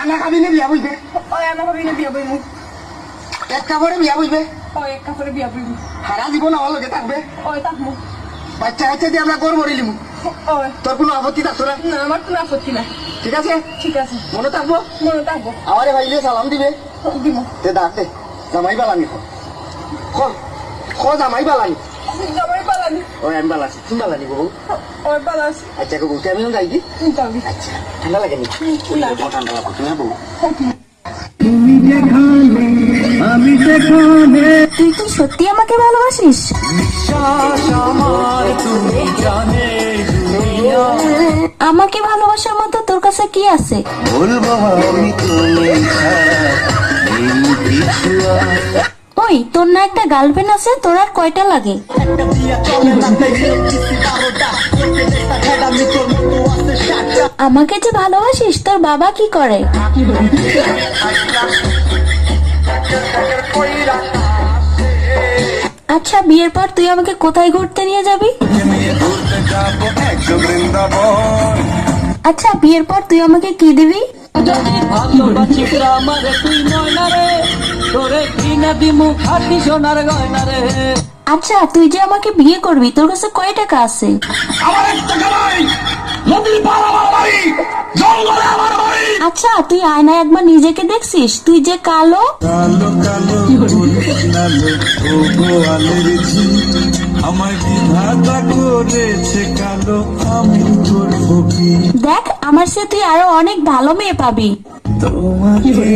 আনা খাবি না বিয়া বুঝবে ওই আনা ভাবি না বিয়া বইমু এক কাপড়ে বিয়া বুঝবে ওই এক কাপড়ে বিয়া বইমু সারা জীবন আমার লগে থাকবে ওই তাকমু বাচ্চা কাচ্চা দিয়ে আমরা গড় মরিলিমু ওই তোর কোনো আপত্তি থাকতো না না আমার কোনো আপত্তি না ঠিক আছে ঠিক আছে মনে থাকবো মনে থাকবো আমারে ভাইলে সালাম দিবে দিমু তে ডাক দে জামাই বালানি খ জামাই বালানি জামাই পালানি ওই আমি বালাছি তুমি বালানি বহু ওই পালাস আচ্ছা বলতে আমি যাই কি যাবি আচ্ছা ঠান্ডা লাগেনি ঠান্ডা লাগবে তুমি বউ তুই কি সত্যি আমাকে ভালোবাসিস? আমাকে ভালোবাসার মতো তোর কাছে কি আছে? ওই তোর না একটা গার্লফ্রেন্ড আছে, তোর আর কয়টা লাগে? আমাকে যে ভালোবাসিস, তোর বাবা কি করে? আচ্ছা বিয়ের পর তুই আমাকে কোথায় ঘুরতে নিয়ে যাবি? আচ্ছা বিয়ের পর তুই আমাকে কি দিবি? আচ্ছা তুই যে আমাকে বিয়ে করবি, তোর কাছে কয় টাকা আছে? আচ্ছা তুই আয়নায় একবার নিজেকে দেখছিস? তুই যে কালো। দেখ আমার সে তুই আরো অনেক ভালো মেয়ে পাবি।